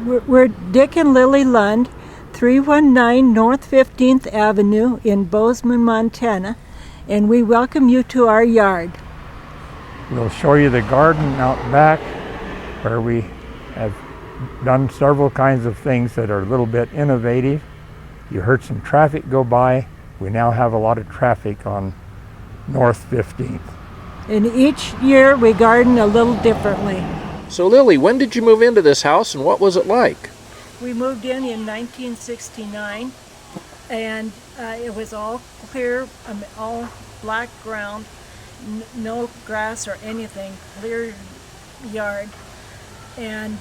We're Dick and Lily Lund, 319 North 15th Avenue in Bozeman, Montana, and we welcome you to our yard. We'll show you the garden out back where we have done several kinds of things that are a little bit innovative. You heard some traffic go by. We now have a lot of traffic on North 15th. And each year we garden a little differently. So Lily, when did you move into this house and what was it like? We moved in 1969, and it was all clear, all black ground, no grass or anything, clear yard. And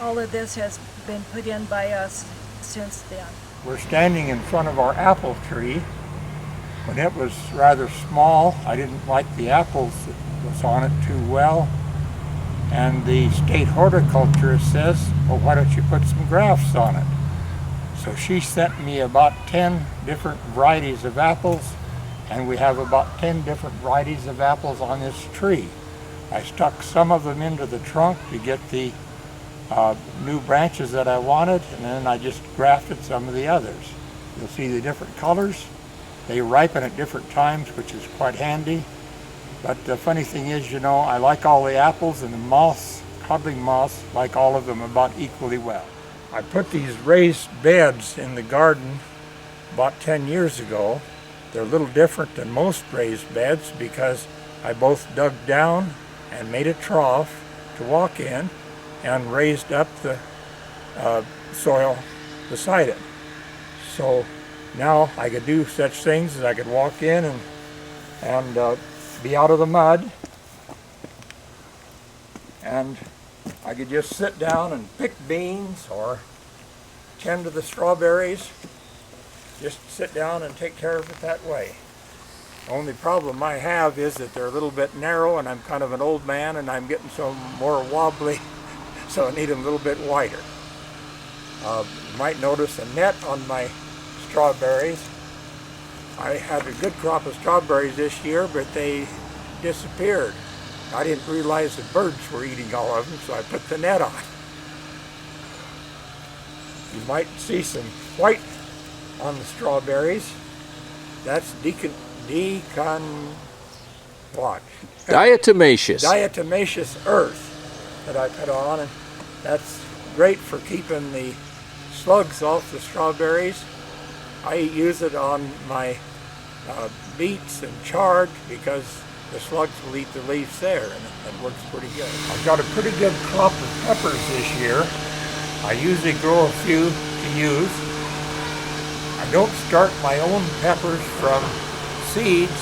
all of this has been put in by us since then. We're standing in front of our apple tree. When it was rather small, I didn't like the apples that was on it too well. And the state horticulturist says, well, why don't you put some grafts on it? So she sent me about 10 different varieties of apples, and we have about 10 different varieties of apples on this tree. I stuck some of them into the trunk to get the new branches that I wanted, and then I just grafted some of the others. You'll see the different colors. They ripen at different times, which is quite handy. But the funny thing is, you know, I like all the apples, and the moths, cuddling moths, like all of them about equally well. I put these raised beds in the garden about 10 years ago. They're a little different than most raised beds because I both dug down and made a trough to walk in and raised up the soil beside it. So now I could do such things as I could walk in and be out of the mud, and I could just sit down and pick beans or tend to the strawberries. Just sit down and take care of it that way. The only problem I have is that they're a little bit narrow, and I'm kind of an old man and I'm getting some more wobbly, so I need them a little bit wider. You might notice a net on my strawberries. I had a good crop of strawberries this year, but they disappeared. I didn't realize the birds were eating all of them, so I put the net on. You might see some white on the strawberries. That's diatomaceous earth that I put on, and that's great for keeping the slugs off the strawberries. I use it on my beets and chard because the slugs will eat the leaves there, and it works pretty good. I've got a pretty good crop of peppers this year. I usually grow a few to use. I don't start my own peppers from seeds,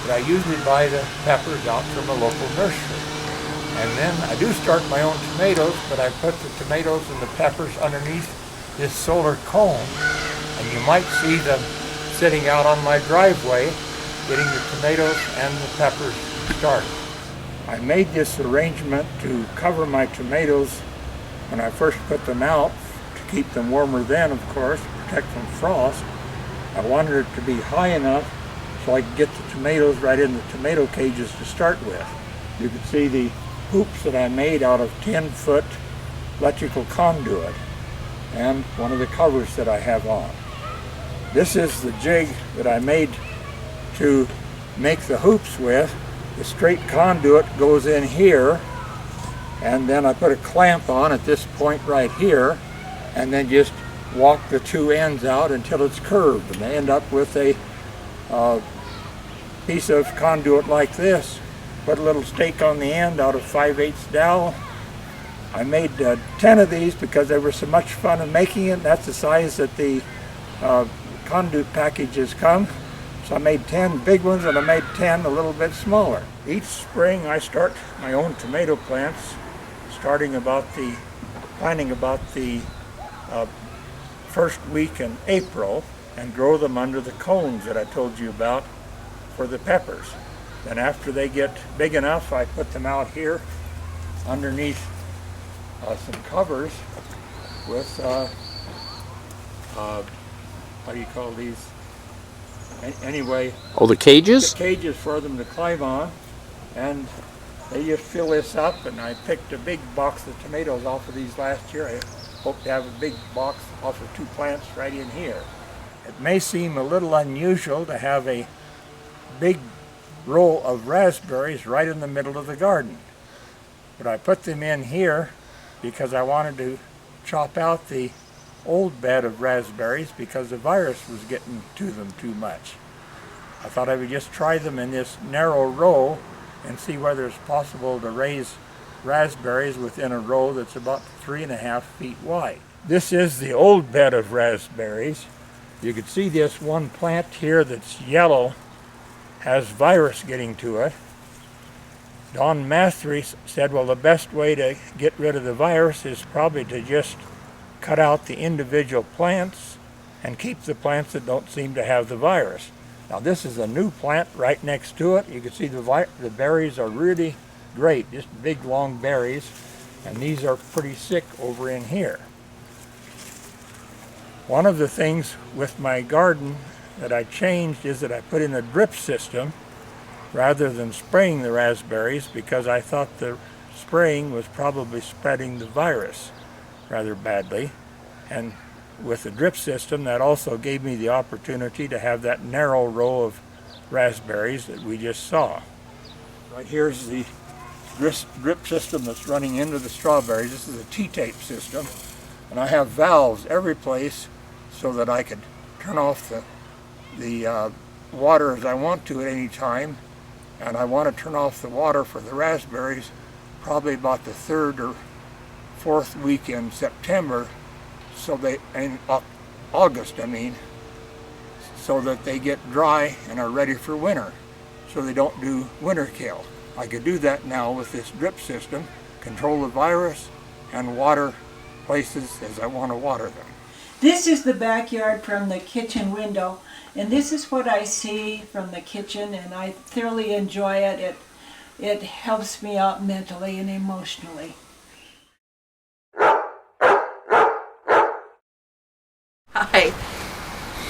but I usually buy the peppers out from a local nursery. And then I do start my own tomatoes, but I put the tomatoes and the peppers underneath this solar cone. And you might see them sitting out on my driveway, getting the tomatoes and the peppers started. I made this arrangement to cover my tomatoes when I first put them out, to keep them warmer then, of course, protect from frost. I wanted it to be high enough so I could get the tomatoes right in the tomato cages to start with. You can see the hoops that I made out of 10-foot electrical conduit and one of the covers that I have on. This is the jig that I made to make the hoops with. The straight conduit goes in here, and then I put a clamp on at this point right here, and then just walk the two ends out until it's curved, and I end up with a piece of conduit like this. Put a little stake on the end out of 5/8 dowel. I made 10 of these because they were so much fun in making it. That's the size that the conduit packages come. So I made 10 big ones, and I made 10 a little bit smaller. Each spring I start my own tomato plants, planting about the first week in April, and grow them under the cones that I told you about for the peppers. Then after they get big enough, I put them out here underneath some covers with how do you call these? Anyway. Oh, the cages? The cages for them to climb on, and they just fill this up. And I picked a big box of tomatoes off of these last year. I hope to have a big box off of 2 plants right in here. It may seem a little unusual to have a big row of raspberries right in the middle of the garden, but I put them in here because I wanted to chop out the old bed of raspberries because the virus was getting to them too much. I thought I would just try them in this narrow row and see whether it's possible to raise raspberries within a row that's about 3.5 feet wide. This is the old bed of raspberries. You can see this one plant here that's yellow has virus getting to it. Don Mathery said, well, the best way to get rid of the virus is probably to just cut out the individual plants and keep the plants that don't seem to have the virus. Now this is a new plant right next to it. You can see the berries are really great, just big long berries, and these are pretty sick over in here. One of the things with my garden that I changed is that I put in a drip system rather than spraying the raspberries because I thought the spraying was probably spreading the virus rather badly. And with the drip system, that also gave me the opportunity to have that narrow row of raspberries that we just saw. Right here's the drip system that's running into the strawberries. This is a T-tape system, and I have valves every place so that I could turn off the water as I want to at any time, and I want to turn off the water for the raspberries probably about the 3rd or 4th week in September, so in August I mean, so that they get dry and are ready for winter, so they don't do winter kill. I could do that now with this drip system, control the virus and water places as I want to water them. This is the backyard from the kitchen window, and this is what I see from the kitchen, and I thoroughly enjoy it. It helps me out mentally and emotionally.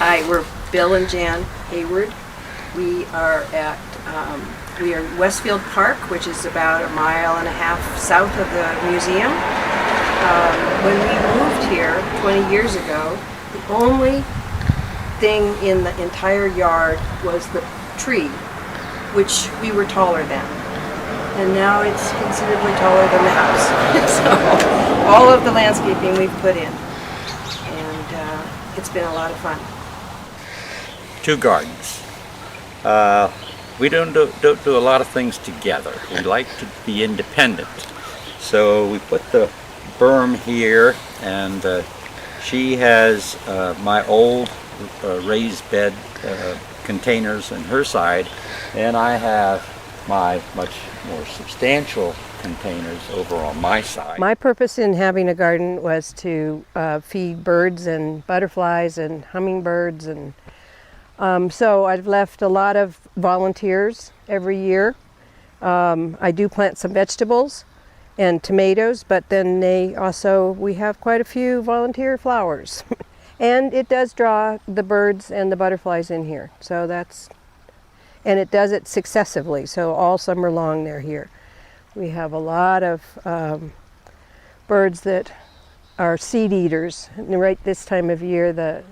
Hi, we're Bill and Janne Hayward. We are in Westfield Park, which is about 1.5 miles south of the museum. When we moved here 20 years ago, the only thing in the entire yard was the tree, which we were taller than. And now it's considerably taller than the house. So all of the landscaping we've put in. And it's been a lot of fun. 2 gardens. We don't do a lot of things together. We like to be independent. So we put the berm here, and she has my old raised bed containers on her side, and I have my much more substantial containers over on my side. My purpose in having a garden was to feed birds and butterflies and hummingbirds, and so I've left a lot of volunteers every year. I do plant some vegetables and tomatoes, but then we have quite a few volunteer flowers. And it does draw the birds and the butterflies in here. So and it does it successively, so all summer long they're here. We have a lot of birds that are seed eaters. And right this time of year, the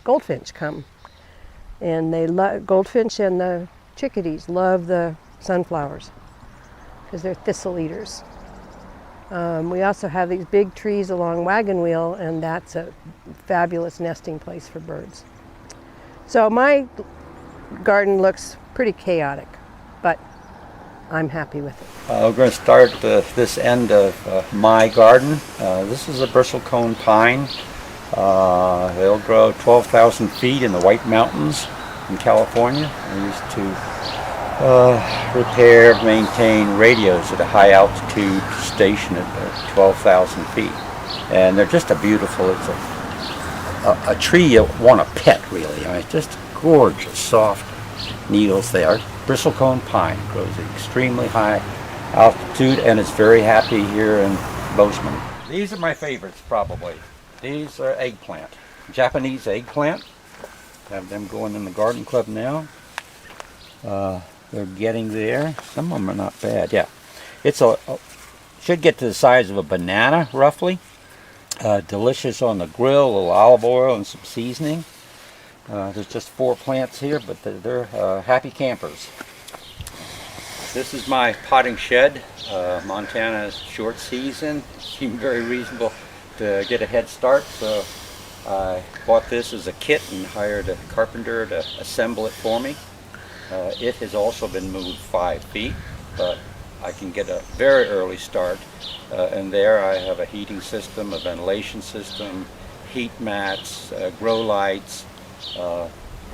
goldfinch come. And goldfinch and the chickadees love the sunflowers because they're thistle eaters. We also have these big trees along Wagon Wheel, and that's a fabulous nesting place for birds. So my garden looks pretty chaotic, but I'm happy with it. We're going to start this end of my garden. This is a bristlecone pine. They'll grow 12,000 feet in the White Mountains in California. I used to repair, maintain radios at a high altitude station at 12,000 feet. And they're just it's a tree you want to pet, really. I mean, it's just gorgeous, soft needles. They are bristlecone pine. It grows at extremely high altitude, and it's very happy here in Bozeman. These are my favorites, probably. These are eggplant, Japanese eggplant. Have them going in the garden club now. They're getting there. Some of them are not bad. Yeah, it's should get to the size of a banana roughly, Delicious on the grill, a little olive oil and some seasoning. There's just 4 plants here, but they're happy campers. This is my potting shed. Montana's short season. Seemed very reasonable to get a head start, so I bought this as a kit and hired a carpenter to assemble it for me. It has also been moved 5 feet, but I can get a very early start. And there I have a heating system, a ventilation system, heat mats, grow lights.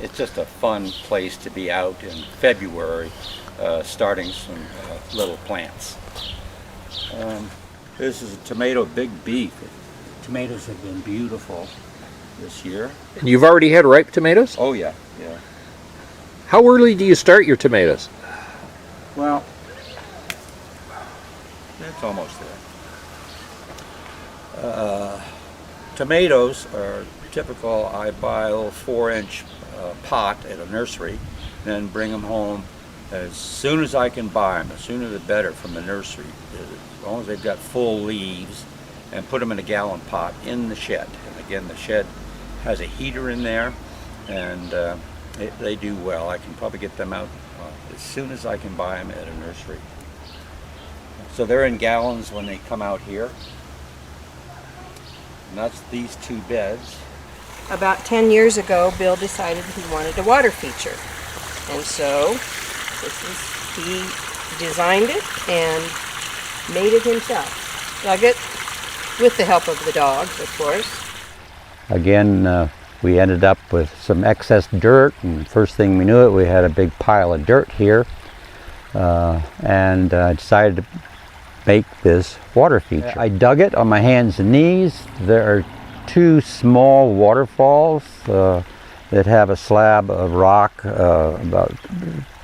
It's just a fun place to be out in February, starting some little plants. This is a tomato big beef. Tomatoes have been beautiful this year. And you've already had ripe tomatoes? Oh yeah, yeah. How early do you start your tomatoes? Well, it's almost there. Tomatoes are typical. I buy a little 4-inch pot at a nursery, then bring them home as soon as I can buy them. The sooner the better from the nursery, as long as they've got full leaves, and put them in a gallon pot in the shed. And again, the shed has a heater in there, and they do well. I can probably get them out as soon as I can buy them at a nursery. So they're in gallons when they come out here. And that's these 2 beds. About 10 years ago, Bill decided he wanted a water feature. And so he designed it and made it himself. Dug it with the help of the dogs, of course. Again, we ended up with some excess dirt, and first thing we knew it, we had a big pile of dirt here. And I decided to make this water feature. I dug it on my hands and knees. There are 2 small waterfalls that have a slab of rock about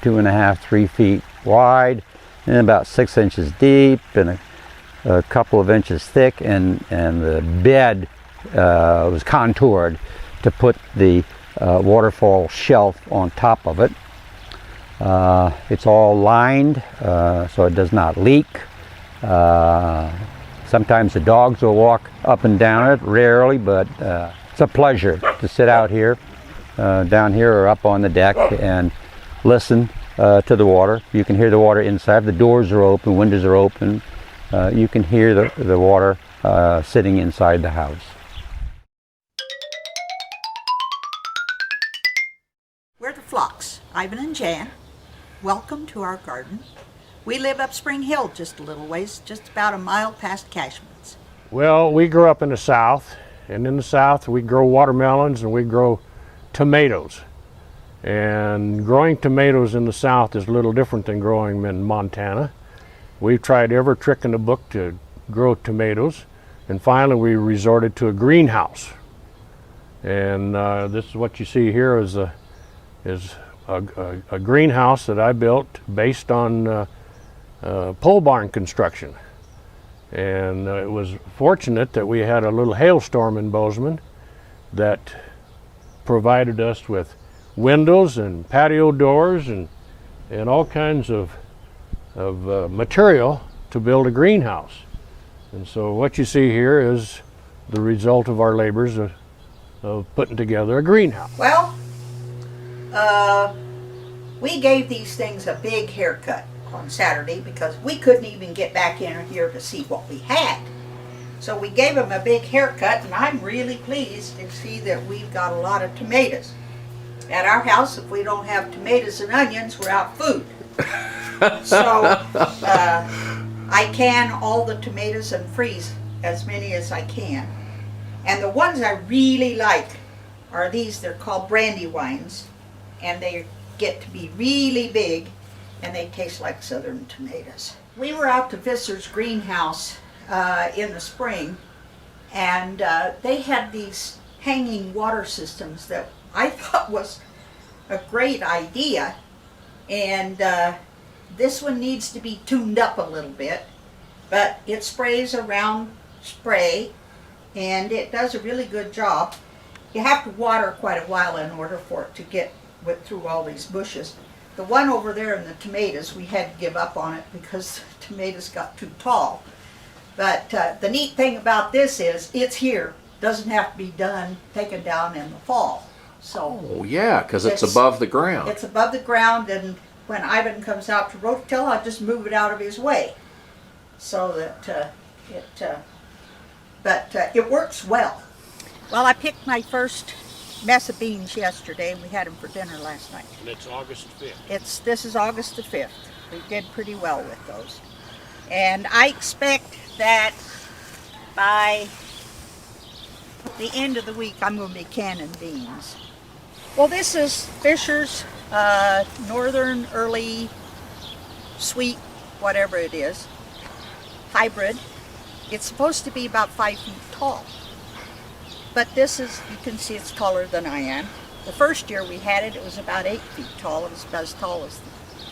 2.5, 3 feet wide and about 6 inches deep and a couple of inches thick, and the bed was contoured to put the waterfall shelf on top of it. It's all lined so it does not leak. Sometimes the dogs will walk up and down it, rarely, but it's a pleasure to sit out here, down here or up on the deck, and listen to the water. You can hear the water inside. The doors are open, windows are open. You can hear the water sitting inside the house. We're the Flocks, Ivan and Jan. Welcome to our garden. We live up Spring Hill just a little ways, just about a mile past Cashman's. Well, we grew up in the South, and in the South we grow watermelons and we grow tomatoes. And growing tomatoes in the South is a little different than growing them in Montana. We've tried every trick in the book to grow tomatoes, and finally we resorted to a greenhouse. And this is what you see here is a greenhouse that I built based on pole barn construction. And it was fortunate that we had a little hailstorm in Bozeman that provided us with windows and patio doors and all kinds of material to build a greenhouse. And so what you see here is the result of our labors of putting together a greenhouse. Well, we gave these things a big haircut on Saturday because we couldn't even get back in here to see what we had. So we gave them a big haircut, and I'm really pleased to see that we've got a lot of tomatoes. At our house, if we don't have tomatoes and onions, we're out food. So I can all the tomatoes and freeze as many as I can. And the ones I really like are these. They're called brandywines, and they get to be really big, and they taste like southern tomatoes. We were out to Visser's greenhouse in the spring, and they had these hanging water systems that I thought was a great idea. And this one needs to be tuned up a little bit, but it sprays a round spray, and it does a really good job. You have to water quite a while in order for it to get through all these bushes. The one over there in the tomatoes, we had to give up on it because the tomatoes got too tall. But the neat thing about this is it's here. Doesn't have to be taken down in the fall. So Oh, yeah, because it's above the ground. it's above the ground, and when Ivan comes out to rototill, I'll just move it out of his way, so that it works well. Well, I picked my first mess of beans yesterday. We had them for dinner last night. And it's August 5th. This is August the 5th. We did pretty well with those, and I expect that by the end of the week I'm going to be canning beans. Well, this is Fisher's Northern Early Sweet, whatever it is, hybrid. It's supposed to be about 5 feet tall. But this is, you can see it's taller than I am. The first year we had it, it was about 8 feet tall. It was about as tall as the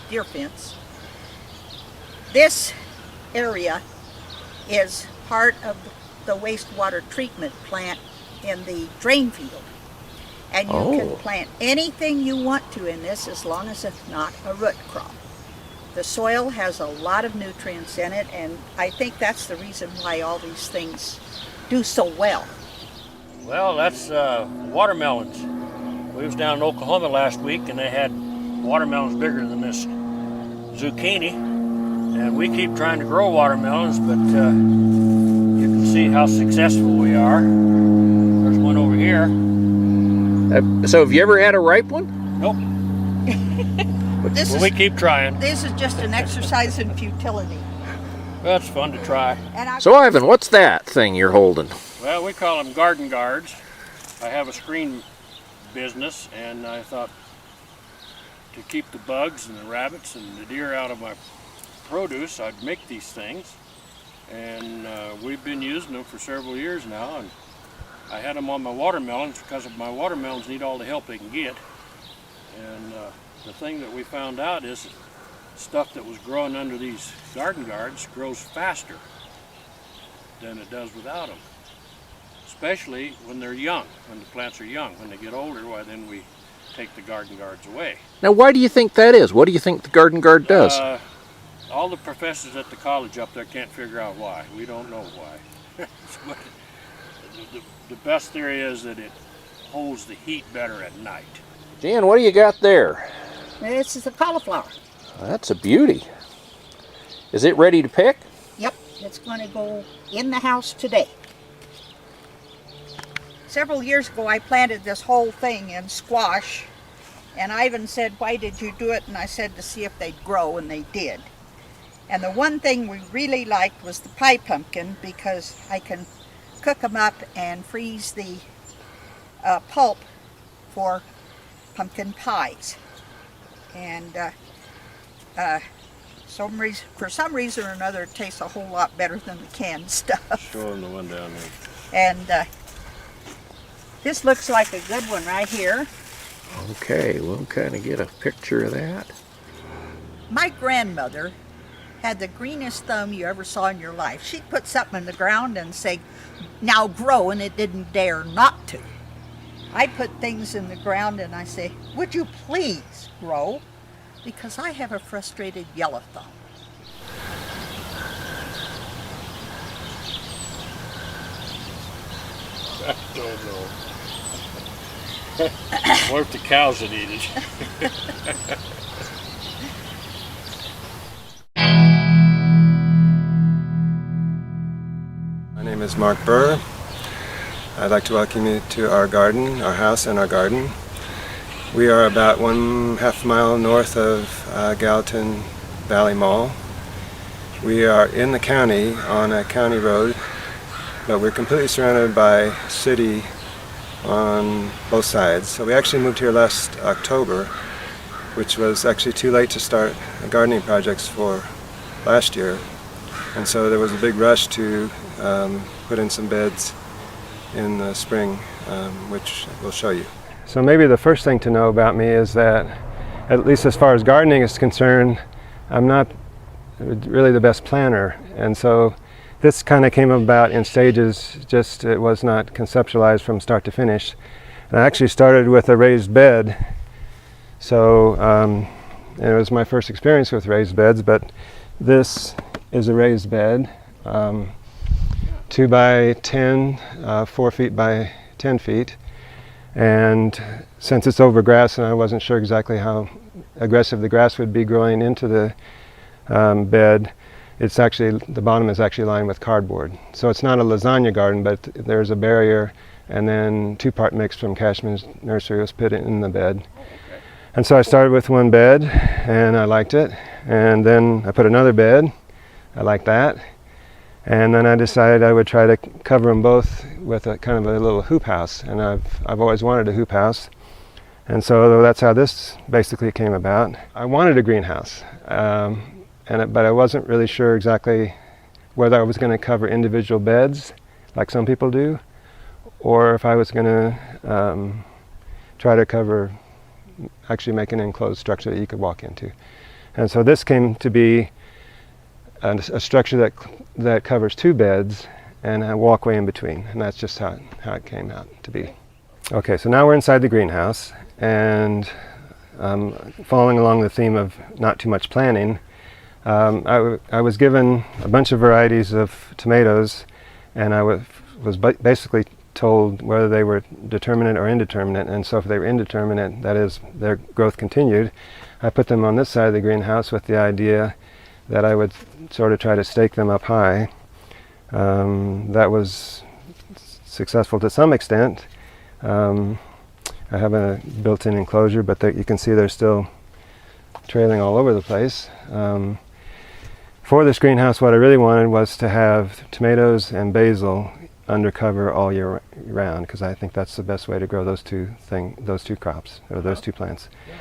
deer fence. This area is part of the wastewater treatment plant in the drain field. And you can plant anything you want to in this as long as it's not a root crop. The soil has a lot of nutrients in it, and I think that's the reason why all these things do so well. Well, that's watermelons. We was down in Oklahoma last week, and they had watermelons bigger than this zucchini. And we keep trying to grow watermelons, but you can see how successful we are. There's one over here. So have you ever had a ripe one? Nope. Well, We keep trying. this is just an exercise in futility. Well, it's fun to try. And So Ivan, what's that thing you're holding? Well, we call them garden guards. I have a screen business, and I thought to keep the bugs and the rabbits and the deer out of my produce, I'd make these things. And we've been using them for several years now, and I had them on my watermelons because my watermelons need all the help they can get. And the thing that we found out is stuff that was growing under these garden guards grows faster than it does without them. Especially when they're young, when the plants are young. When they get older, why then we take the garden guards away. Now, why do you think that is? What do you think the garden guard does? All the professors at the college up there can't figure out why. We don't know why. But the best theory is that it holds the heat better at night. Jan, what do you got there? this is a cauliflower. That's a beauty. Is it ready to pick? Yep, it's going to go in the house today. Several years ago I planted this whole thing in squash, and Ivan said, "Why did you do it?" And I said to see if they'd grow, and they did. And the one thing we really liked was the pie pumpkin, because I can cook them up and freeze the pulp for pumpkin pies. And for some reason or another, it tastes a whole lot better than the canned stuff. Show them the one down there. And this looks like a good one right here. Okay, we'll kind of get a picture of that. My grandmother had the greenest thumb you ever saw in your life. She'd put something in the ground and say, "Now grow," and it didn't dare not to. I put things in the ground and I say, "Would you please grow?" Because I have a frustrated yellow thumb. I don't know. What if the cows would eat it? My name is Mark Burr. I'd like to welcome you to our garden, our house and our garden. We are about 1/2 mile north of Gallatin Valley Mall. We are in the county on a county road, but we're completely surrounded by city on both sides. So we actually moved here last October, which was actually too late to start gardening projects for last year. And so there was a big rush to put in some beds in the spring, which we'll show you. So maybe the first thing to know about me is that, at least as far as gardening is concerned, I'm not really the best planner. And so this kind of came about in stages, just it was not conceptualized from start to finish. And I actually started with a raised bed. So it was my first experience with raised beds, but this is a raised bed. 2 by 10, 4 feet by 10 feet. And since it's over grass and I wasn't sure exactly how aggressive the grass would be growing into the bed, it's actually, the bottom is actually lined with cardboard. So it's not a lasagna garden, but there's a barrier, and then 2-part mix from Cashman's nursery was put in the bed. And so I started with one bed, and I liked it. And then I put another bed. I liked that. And then I decided I would try to cover them both with a kind of a little hoop house. And I've always wanted a hoop house. And so that's how this basically came about. I wanted a greenhouse, but I wasn't really sure exactly whether I was going to cover individual beds, like some people do, or if I was going to try to actually make an enclosed structure that you could walk into. And so this came to be a structure that covers 2 beds and a walkway in between, and that's just how it came out to be. Okay, so now we're inside the greenhouse, and following along the theme of not too much planning, I was given a bunch of varieties of tomatoes, and I was basically told whether they were determinate or indeterminate. And so if they were indeterminate, that is, their growth continued, I put them on this side of the greenhouse with the idea that I would sort of try to stake them up high. That was successful to some extent. I have a built-in enclosure, but you can see they're still trailing all over the place. For this greenhouse, what I really wanted was to have tomatoes and basil under cover all year round, because I think that's the best way to grow those two crops, or those 2 plants. Yeah.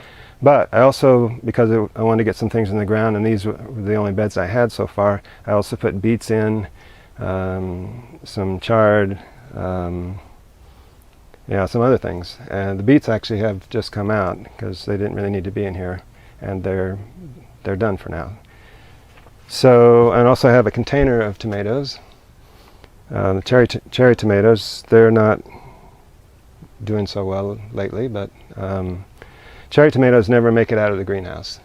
But I also, because I wanted to get some things in the ground, and these were the only beds I had so far, I also put beets in, some chard, some other things. And the beets actually have just come out because they didn't really need to be in here, and they're done for now. So, and also I have a container of tomatoes. The cherry tomatoes, they're not doing so well lately, but cherry tomatoes never make it out of the greenhouse.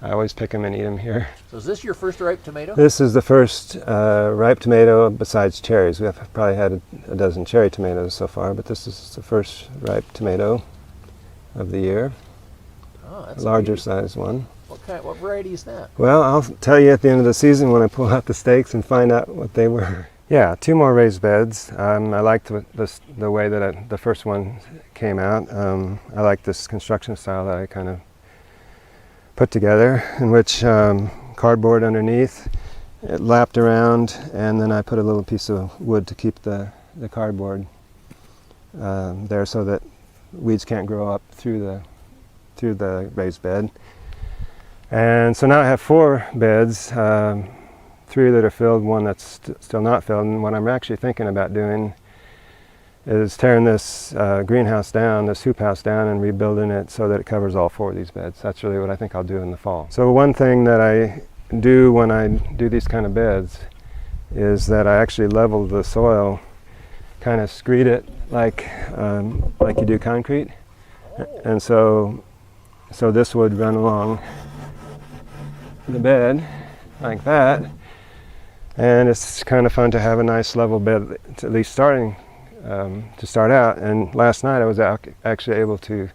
I always pick them and eat them here. So is this your first ripe tomato? This is the first ripe tomato besides cherries. We have probably had a dozen cherry tomatoes so far, but this is the first ripe tomato of the year. Oh, that's a larger size one. What variety is that? Well, I'll tell you at the end of the season when I pull out the stakes and find out what they were. Yeah, 2 more raised beds. I liked the way that the first one came out. I like this construction style that I kind of put together, in which cardboard underneath, it lapped around, and then I put a little piece of wood to keep the cardboard there so that weeds can't grow up through the raised bed. And so now I have 4 beds, 3 that are filled, 1 that's still not filled. And what I'm actually thinking about doing is tearing this greenhouse down, this hoop house down, and rebuilding it so that it covers all 4 of these beds. That's really what I think I'll do in the fall. So one thing that I do when I do these kind of beds is that I actually level the soil, kind of screed it like you do concrete. And so this would run along the bed like that, and it's kind of fun to have a nice level bed, at least to start out. And last night I was actually able to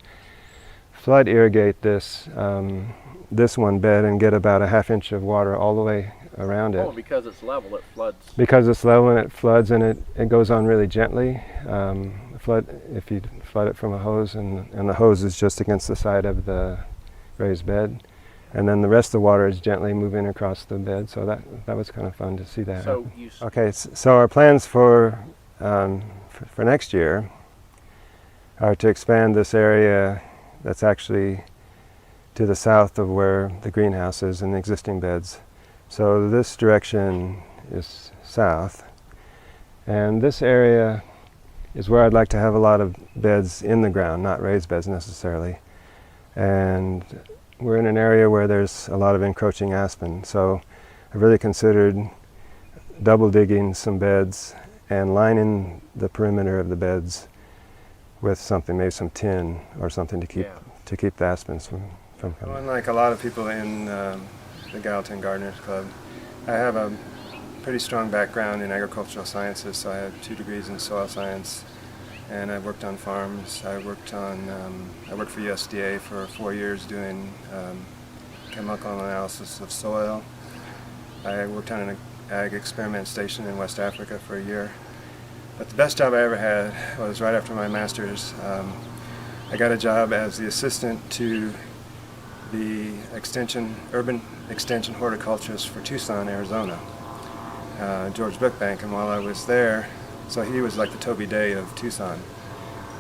flood irrigate this one bed and get about a ½ inch of water all the way around it. Oh, because it's level, it floods. Because it's level and it floods, and it goes on really gently. If you flood it from a hose, and the hose is just against the side of the raised bed. And then the rest of the water is gently moving across the bed, so that was kind of fun to see that happen. Okay, so our plans for next year are to expand this area that's actually to the south of where the greenhouse is in the existing beds. So this direction is south, and this area is where I'd like to have a lot of beds in the ground, not raised beds necessarily. And we're in an area where there's a lot of encroaching aspen, so I've really considered double digging some beds and lining the perimeter of the beds with something, maybe some tin or something to keep the aspens from coming. Unlike a lot of people in the Gallatin Gardeners Club, I have a pretty strong background in agricultural sciences, so I have 2 degrees in soil science, and I've worked on farms. I worked for USDA for 4 years doing chemical analysis of soil. I worked on an ag experiment station in West Africa for a year. But the best job I ever had was right after my master's. I got a job as the assistant to the urban extension horticulturist for Tucson, Arizona, George Bookbank. And while I was there, so he was like the Toby Day of Tucson.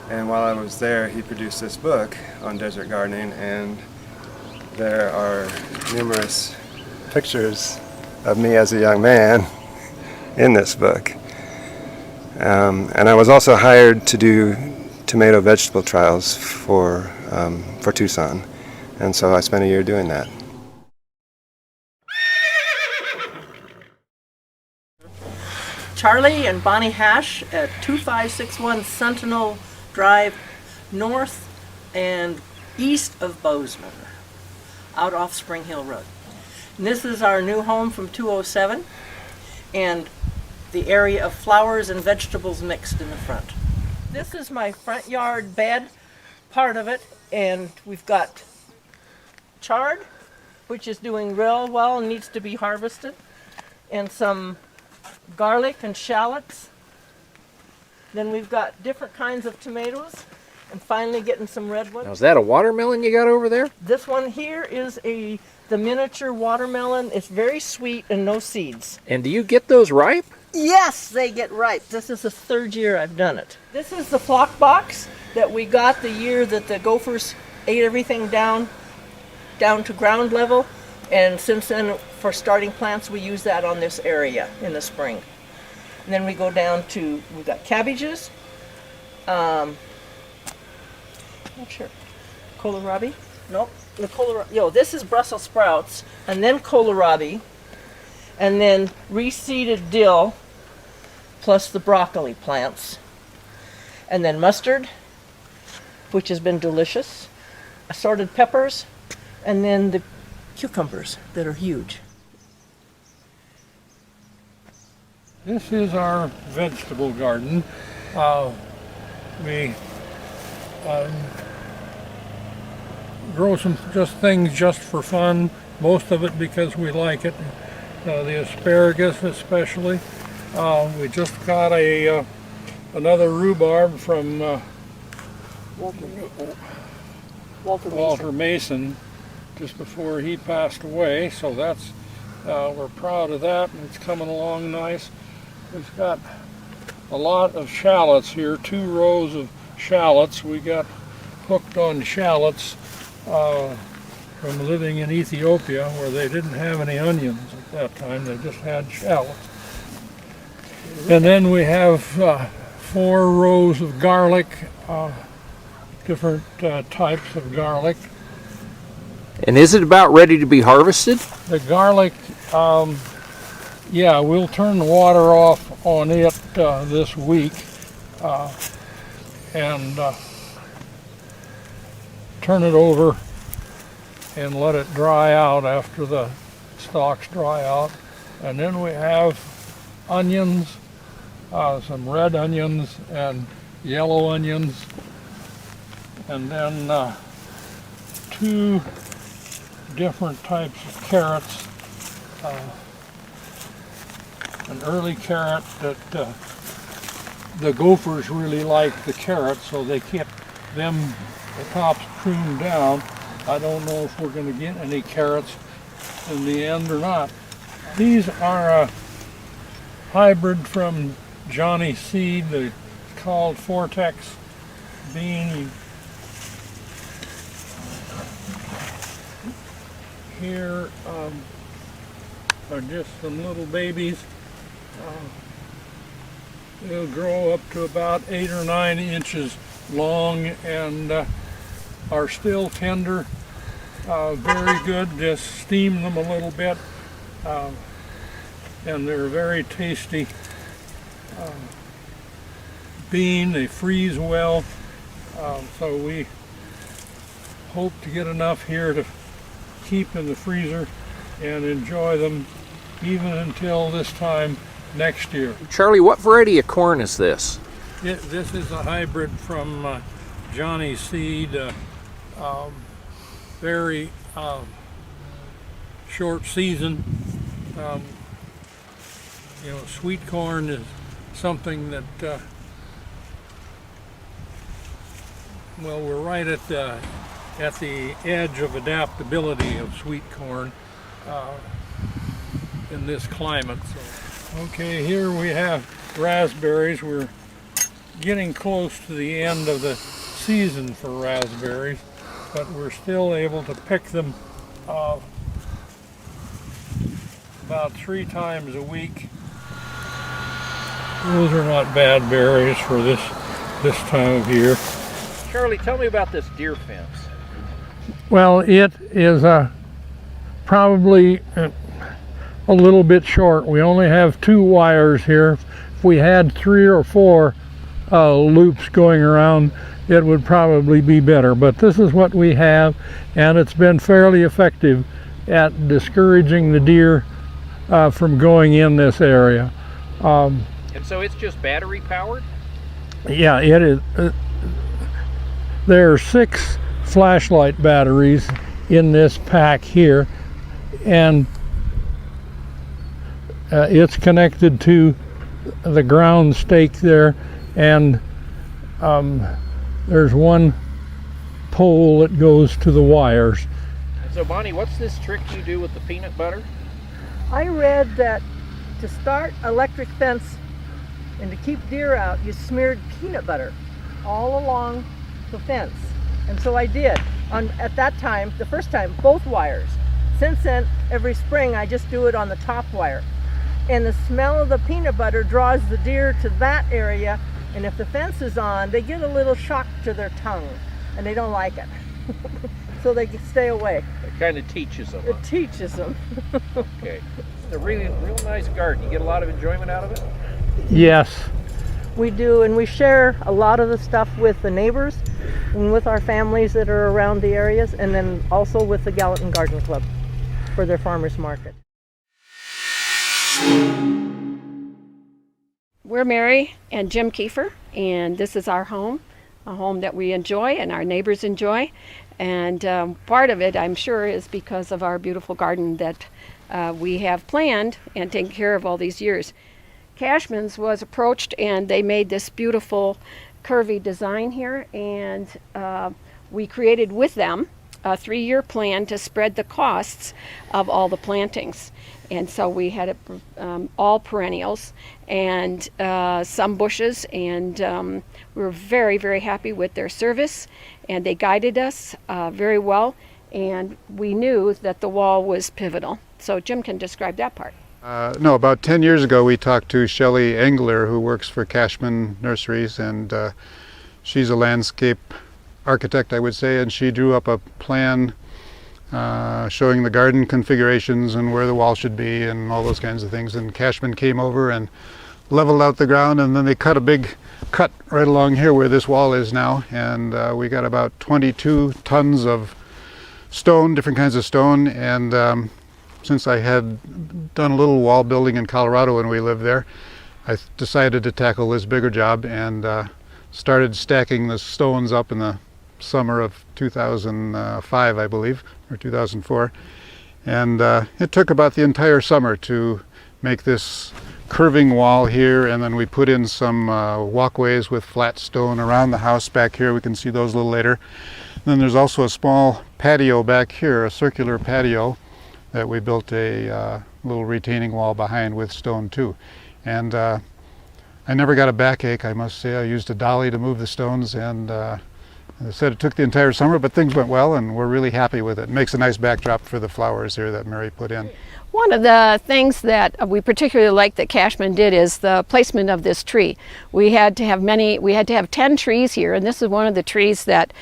And while I was there, he produced this book on desert gardening, and there are numerous pictures of me as a young man in this book. And I was also hired to do tomato vegetable trials for Tucson, and so I spent a year doing that. Charlie and Bonnie Hash at 2561 Sentinel Drive, north and east of Bozeman, out off Spring Hill Road. And this is our new home from 207, and the area of flowers and vegetables mixed in the front. This is my front yard bed, part of it, and we've got chard, which is doing real well and needs to be harvested, and some garlic and shallots. Then we've got different kinds of tomatoes, and finally getting some redwood. Now, is that a watermelon you got over there? This one here is the miniature watermelon. It's very sweet and no seeds. And do you get those ripe? Yes, they get ripe. This is the 3rd year I've done it. This is the flock box that we got the year that the gophers ate everything down to ground level. And since then, for starting plants, we use that on this area in the spring. And then we go down to, we've got cabbages, not sure, kohlrabi? Nope, this is Brussels sprouts, and then kohlrabi, and then reseeded dill, plus the broccoli plants, and then mustard, which has been delicious, assorted peppers, and then the cucumbers that are huge. This is our vegetable garden. We grow some things just for fun, most of it because we like it. The asparagus especially. We just got another rhubarb from Walter Mason just before he passed away, so that's we're proud of that, and it's coming along nice. We've got a lot of shallots here, 2 rows of shallots. We got hooked on shallots from living in Ethiopia, where they didn't have any onions at that time, they just had shallots. And then we have 4 rows of garlic, different types of garlic. And is it about ready to be harvested? The garlic, yeah, we'll turn the water off on it this week and turn it over and let it dry out after the stalks dry out. And then we have onions, some red onions and yellow onions, and then 2 different types of carrots. An early carrot that the gophers really like the carrots, so they kept the tops pruned down. I don't know if we're going to get any carrots in the end or not. These are a hybrid from Johnny Seed. It's called Vortex bean. Here are just some little babies. They'll grow up to about 8 or 9 inches long and are still tender. Very good. Just steam them a little bit, and they're very tasty bean. They freeze well, so we hope to get enough here to keep in the freezer and enjoy them even until this time next year. Charlie, what variety of corn is this? This is a hybrid from Johnny's seed, very short season. You know, sweet corn is something that, well, we're right at the edge of adaptability of sweet corn in this climate. So, okay, here we have raspberries. We're getting close to the end of the season for raspberries, but we're still able to pick them about 3 times a week. Those are not bad berries for this time of year. Charlie, tell me about this deer fence. Well, it is probably a little bit short. We only have 2 wires here. If we had 3 or 4 loops going around, it would probably be better. But this is what we have, and it's been fairly effective at discouraging the deer from going in this area. And so it's just battery powered? Yeah, it is. There are 6 flashlight batteries in this pack here, and it's connected to the ground stake there, and there's 1 pole that goes to the wires. And so Bonnie, what's this trick you do with the peanut butter? I read that to start electric fence and to keep deer out, you smeared peanut butter all along the fence. And so I did. At that time, the first time, both wires. Since then, every spring I just do it on the top wire. And the smell of the peanut butter draws the deer to that area, and if the fence is on, they get a little shock to their tongue, and they don't like it. So they stay away. It kind of teaches them. It teaches them. Okay. It's a real nice garden. You get a lot of enjoyment out of it? Yes. We do, and we share a lot of the stuff with the neighbors and with our families that are around the areas, and then also with the Gallatin Garden Club for their farmers market. We're Mary and Jim Keefer, and this is our home, a home that we enjoy and our neighbors enjoy. And part of it, I'm sure, is because of our beautiful garden that we have planned and taken care of all these years. Cashman's was approached, and they made this beautiful curvy design here, and we created with them a 3-year plan to spread the costs of all the plantings. And so we had all perennials and some bushes, and we were very, very happy with their service, and they guided us very well, and we knew that the wall was pivotal. So Jim can describe that part. No, about 10 years ago we talked to Shelley Engler, who works for Cashman Nurseries, and she's a landscape architect, I would say, and she drew up a plan showing the garden configurations and where the wall should be and all those kinds of things. And Cashman came over and leveled out the ground, and then they cut a big cut right along here where this wall is now, and we got about 22 tons of stone, different kinds of stone. And since I had done a little wall building in Colorado when we lived there, I decided to tackle this bigger job and started stacking the stones up in the summer of 2005, I believe, or 2004. And it took about the entire summer to make this curving wall here, and then we put in some walkways with flat stone around the house back here. We can see those a little later. And then there's also a small patio back here, a circular patio that we built a little retaining wall behind with stone too. And I never got a backache, I must say. I used a dolly to move the stones, and as I said, it took the entire summer, but things went well, and we're really happy with it. It makes a nice backdrop for the flowers here that Mary put in. One of the things that we particularly like that Cashman did is the placement of this tree. We had to have 10 trees here, and this is one of the trees that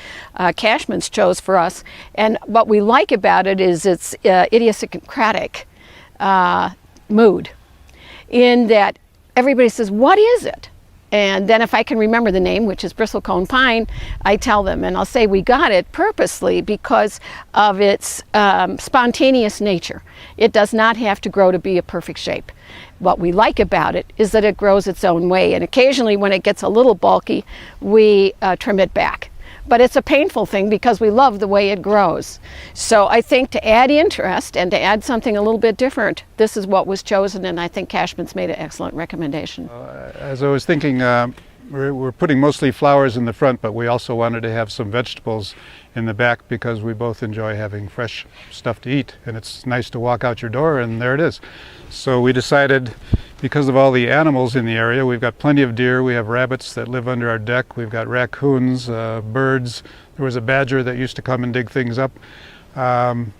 Cashman's chose for us. And what we like about it is its idiosyncratic mood, in that everybody says, what is it? And then if I can remember the name, which is bristlecone pine, I tell them, and I'll say we got it purposely because of its spontaneous nature. It does not have to grow to be a perfect shape. What we like about it is that it grows its own way, and occasionally when it gets a little bulky, we trim it back. But it's a painful thing because we love the way it grows. So I think to add interest and to add something a little bit different, this is what was chosen, and I think Cashman's made an excellent recommendation. As I was thinking, we're putting mostly flowers in the front, but we also wanted to have some vegetables in the back because we both enjoy having fresh stuff to eat, and it's nice to walk out your door and there it is. So we decided, because of all the animals in the area, we've got plenty of deer, we have rabbits that live under our deck, we've got raccoons, birds, there was a badger that used to come and dig things up.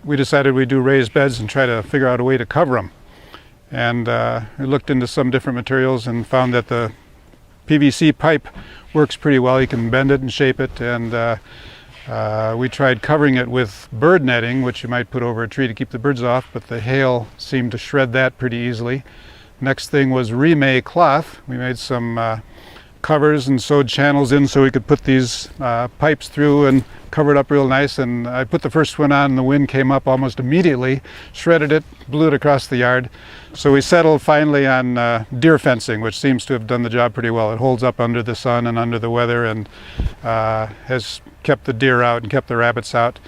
We decided we'd do raised beds and try to figure out a way to cover them. And we looked into some different materials and found that the PVC pipe works pretty well. You can bend it and shape it, and we tried covering it with bird netting, which you might put over a tree to keep the birds off, but the hail seemed to shred that pretty easily. Next thing was remay cloth. We made some covers and sewed channels in so we could put these pipes through and cover it up real nice, and I put the first one on and the wind came up almost immediately, shredded it, blew it across the yard. So we settled finally on deer fencing, which seems to have done the job pretty well. It holds up under the sun and under the weather and has kept the deer out and kept the rabbits out.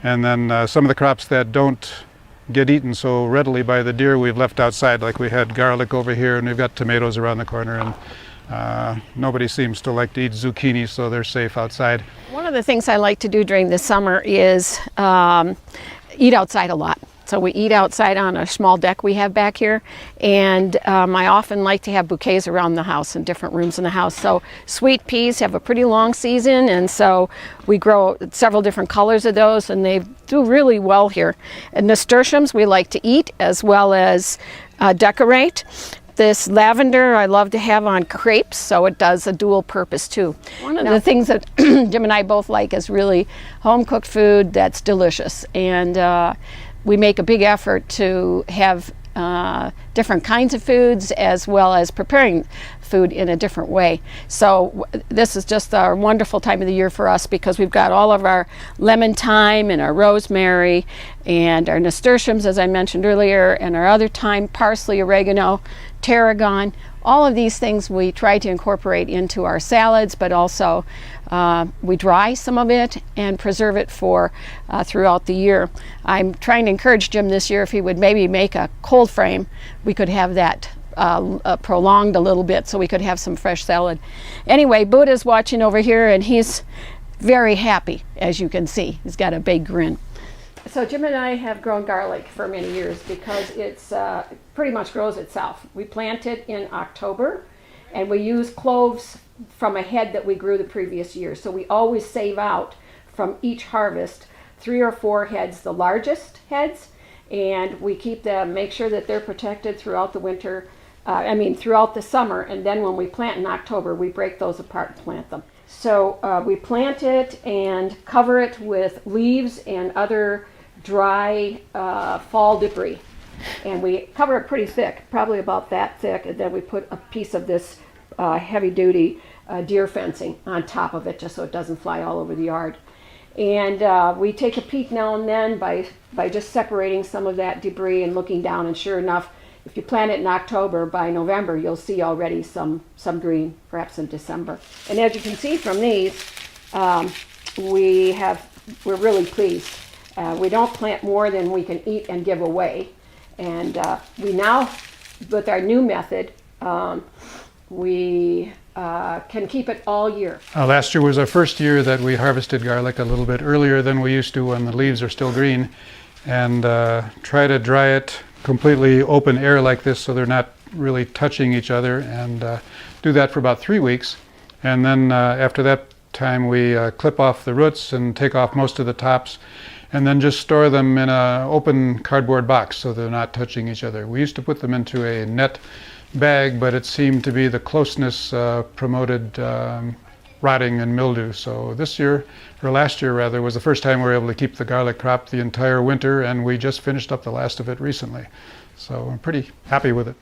And then some of the crops that don't get eaten so readily by the deer we've left outside, like we had garlic over here and we've got tomatoes around the corner, and nobody seems to like to eat zucchini, so they're safe outside. One of the things I like to do during the summer is eat outside a lot. So we eat outside on a small deck we have back here, and I often like to have bouquets around the house in different rooms in the house. So sweet peas have a pretty long season, and so we grow several different colors of those, and they do really well here. And nasturtiums we like to eat as well as decorate. This lavender I love to have on crepes, so it does a dual purpose too. One of the things that Jim and I both like is really home-cooked food that's delicious, and we make a big effort to have different kinds of foods as well as preparing food in a different way. So this is just a wonderful time of the year for us because we've got all of our lemon thyme and our rosemary and our nasturtiums, as I mentioned earlier, and our other thyme, parsley, oregano, tarragon. All of these things we try to incorporate into our salads, but also we dry some of it and preserve it for throughout the year. I'm trying to encourage Jim this year if he would maybe make a cold frame, we could have that prolonged a little bit so we could have some fresh salad. Anyway, Buddha's watching over here and he's very happy, as you can see. He's got a big grin. So Jim and I have grown garlic for many years because it's pretty much grows itself. We plant it in October and we use cloves from a head that we grew the previous year. So we always save out from each harvest 3 or 4 heads, the largest heads, and we keep them, make sure that they're protected throughout the winter, throughout the summer, and then when we plant in October, we break those apart and plant them. So we plant it and cover it with leaves and other dry fall debris. And we cover it pretty thick, probably about that thick, and then we put a piece of this heavy-duty deer fencing on top of it just so it doesn't fly all over the yard. And we take a peek now and then by just separating some of that debris and looking down, and sure enough, if you plant it in October, by November you'll see already some green, perhaps in December. And as you can see from these, we're really pleased. We don't plant more than we can eat and give away. And we now, with our new method, we can keep it all year. Last year was our first year that we harvested garlic a little bit earlier than we used to when the leaves are still green, and try to dry it completely open air like this so they're not really touching each other, and do that for about 3 weeks. And then after that time we clip off the roots and take off most of the tops, and then just store them in an open cardboard box so they're not touching each other. We used to put them into a net bag, but it seemed to be the closeness promoted rotting and mildew. So this year, or last year rather, was the first time we were able to keep the garlic crop the entire winter, and we just finished up the last of it recently. So I'm pretty happy with it.